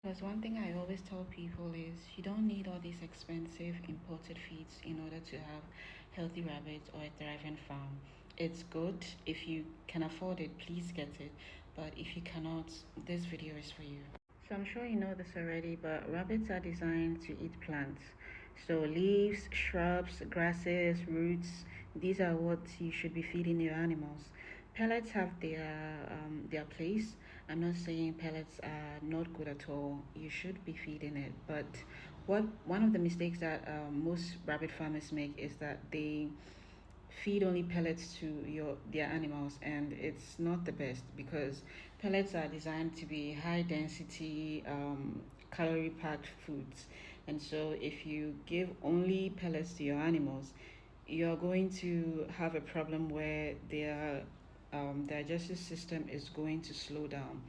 Because one thing I always tell people is you don't need all these expensive imported feeds in order to have healthy rabbits or a thriving farm. It's good if you can afford it, please get it. But if you cannot, this video is for you. So I'm sure you know this already, but rabbits are designed to eat plants. So leaves, shrubs, grasses, roots, these are what you should be feeding your animals. Pellets have their place. I'm not saying pellets are not good at all. You should be feeding it, but one of the mistakes that most rabbit farmers make is that they feed only pellets to their animals, and it's not the best because pellets are designed to be high density calorie packed foods. And so if you give only pellets to your animals, you're going to have a problem where their digestive system is going to slow down.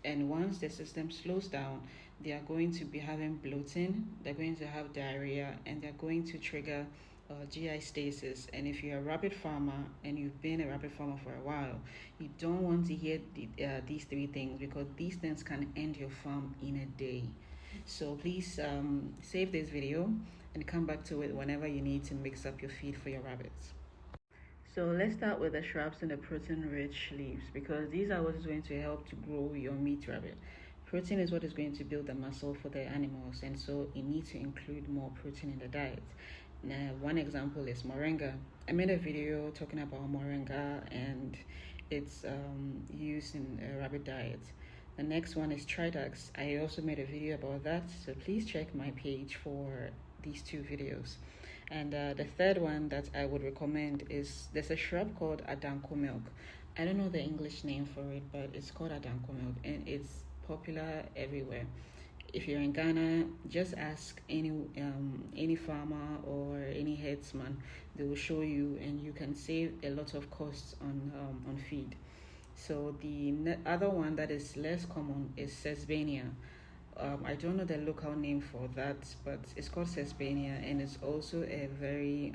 And once the system slows down, they are going to be having bloating, they're going to have diarrhea, and they're going to trigger GI stasis. And if you're a rabbit farmer and you've been a rabbit farmer for a while, you don't want to hear these three things, because these things can end your farm in a day. So please save this video and come back to it whenever you need to mix up your feed for your rabbits. So let's start with the shrubs and the protein-rich leaves, because these are what is going to help to grow your meat rabbit. Protein is what is going to build the muscle for the animals, and so you need to include more protein in the diet. Now, one example is moringa. I made a video talking about moringa and its use in a rabbit diet. The next one is Tridax. I also made a video about that, so please check my page for these two videos. And the third one that I would recommend is there's a shrub called Adanko milk. I don't know the English name for it, but it's called Adanko milk, and it's popular everywhere. If you're in Ghana, just ask any farmer or any headsman. They will show you, and you can save a lot of costs on feed. So the other one that is less common is Sesbania. I don't know the local name for that, but it's called Sesbania, and it's also a very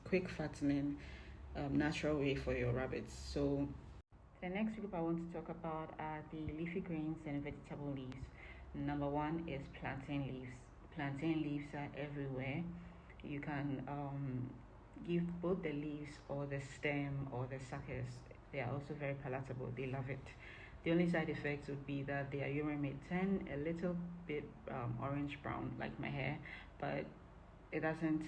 quick fattening natural way for your rabbits. So the next group I want to talk about are the leafy greens and vegetable leaves. Number one is plantain leaves. Plantain leaves are everywhere. You can give both the leaves or the stem or the suckers. They are also very palatable. They love it. The only side effects would be that their urine may turn a little bit orange brown, like my hair, but it doesn't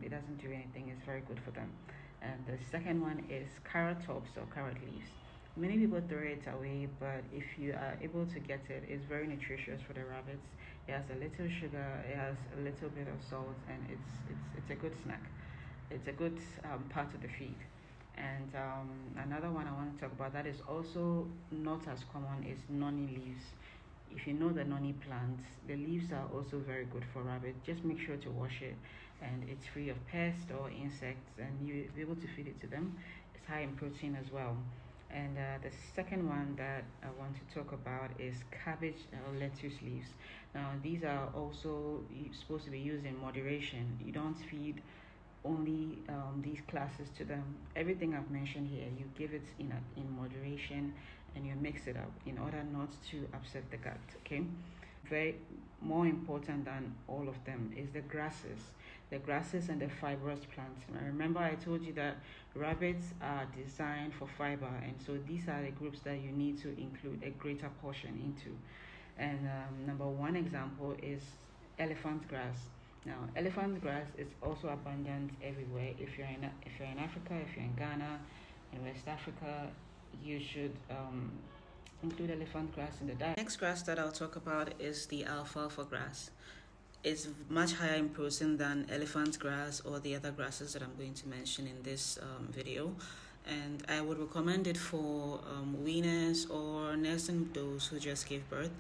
do anything. It's very good for them. And the second one is carrot tops or carrot leaves. Many people throw it away, but if you are able to get it, it's very nutritious for the rabbits. It has a little sugar, it has a little bit of salt, and it's a good snack. It's a good part of the feed. And another one I want to talk about that is also not as common is noni leaves. If you know the noni plant, the leaves are also very good for rabbit. Just make sure to wash it, and it's free of pests or insects, and you'll be able to feed it to them. It's high in protein as well. And the second one that I want to talk about is cabbage or lettuce leaves. Now, these are also supposed to be used in moderation. You don't feed only these classes to them. Everything I've mentioned here, you give it in moderation, and you mix it up in order not to upset the gut. Okay. Very more important than all of them is the grasses and the fibrous plants. Now, remember I told you that rabbits are designed for fiber, and so these are the groups that you need to include a greater portion into. And number one example is elephant grass. Now, elephant grass is also abundant everywhere. If you're in Africa, if you're in Ghana, in West Africa, you should include elephant grass in the diet. Next grass that I'll talk about is the alfalfa grass. It's much higher in protein than elephant grass or the other grasses that I'm going to mention in this video. And I would recommend it for weaners or nursing those who just gave birth,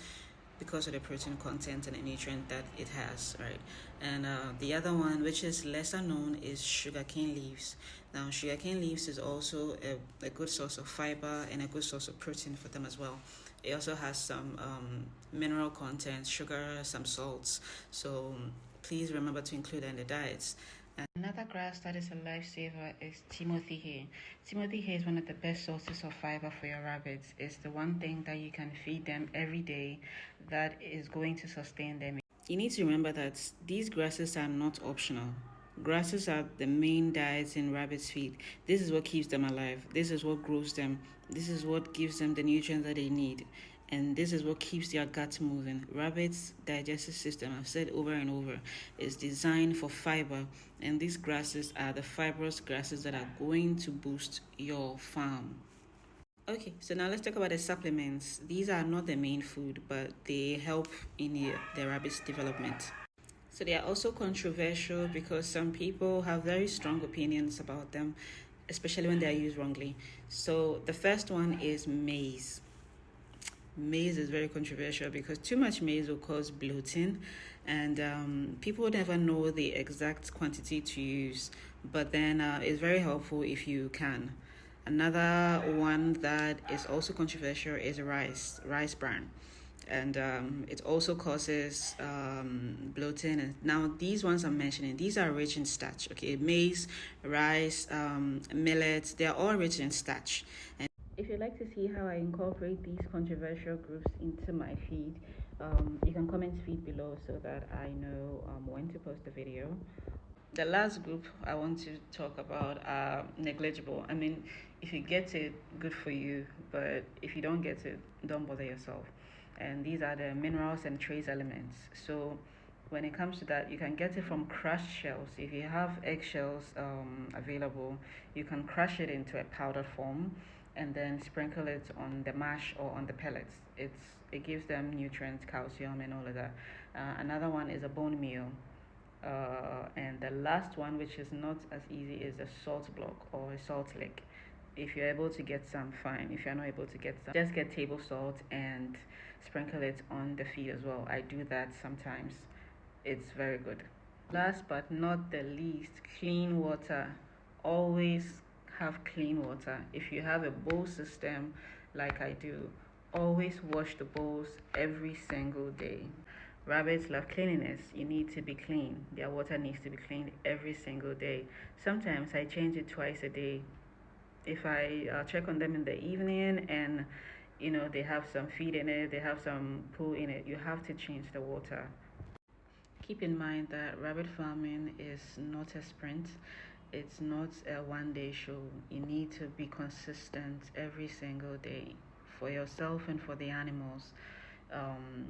because of the protein content and the nutrient that it has, right? And the other one, which is lesser known, is sugarcane leaves. Now, sugarcane leaves is also a good source of fiber and a good source of protein for them as well. It also has some mineral content, sugar, some salts. So please remember to include that in the diets. Another grass that is a lifesaver is Timothy hay. Timothy hay is one of the best sources of fiber for your rabbits. It's the one thing that you can feed them every day that is going to sustain them. You need to remember that these grasses are not optional. Grasses are the main diets in rabbits' feed. This is what keeps them alive. This is what grows them. This is what gives them the nutrients that they need. And this is what keeps their gut moving. Rabbits' digestive system, I've said over and over, is designed for fiber. And these grasses are the fibrous grasses that are going to boost your farm. Okay, so now let's talk about the supplements. These are not the main food, but they help in the rabbit's development. So they are also controversial because some people have very strong opinions about them, especially when they are used wrongly. So the first one is maize. Maize is very controversial because too much maize will cause bloating, and people never know the exact quantity to use, but then it's very helpful if you can. Another one that is also controversial is rice bran, and it also causes bloating. And now these ones I'm mentioning, these are rich in starch. Okay, maize, rice, millets, they are all rich in starch. And if you'd like to see how I incorporate these controversial groups into my feed, you can comment feed below so that I know when to post the video. The last group I want to talk about are negligible. I mean, if you get it, good for you, but if you don't get it, don't bother yourself. And these are the minerals and trace elements. So when it comes to that, you can get it from crushed shells. If you have eggshells available, you can crush it into a powdered form and then sprinkle it on the mash or on the pellets. It gives them nutrients, calcium, and all of that. Another one is a bone meal. And the last one, which is not as easy, is a salt block or a salt lick. If you're able to get some, fine. If you're not able to get some, just get table salt and sprinkle it on the feed as well. I do that sometimes. It's very good. Last but not the least, clean water. Always have clean water. If you have a bowl system like I do, always wash the bowls every single day. Rabbits love cleanliness. You need to be clean. Their water needs to be cleaned every single day. Sometimes I change it twice a day. If I check on them in the evening and they have some feed in it, they have some poo in it, you have to change the water. Keep in mind that rabbit farming is not a sprint. It's not a one-day show. You need to be consistent every single day for yourself and for the animals.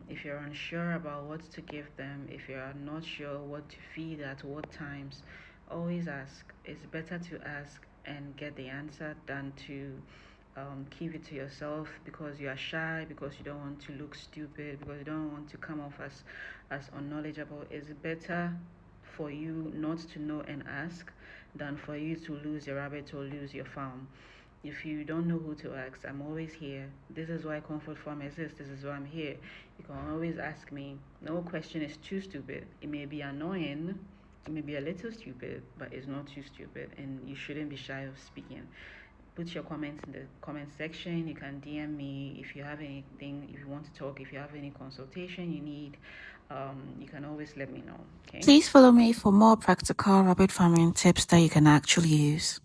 If you're unsure about what to give them, if you're not sure what to feed at what times, always ask. It's better to ask and get the answer than to keep it to yourself because you are shy, because you don't want to look stupid, because you don't want to come off as unknowledgeable. It's better for you not to know and ask than for you to lose your rabbit or lose your farm. If you don't know who to ask, I'm always here. This is why Comfort Farm exists. This is why I'm here. You can always ask me. No question is too stupid. It may be annoying, it may be a little stupid, but it's not too stupid, and you shouldn't be shy of speaking. Put your comments in the comment section. You can DM me if you have anything, if you want to talk, if you have any consultation you need. You can always let me know. Okay. Please follow me for more practical rabbit farming tips that you can actually use.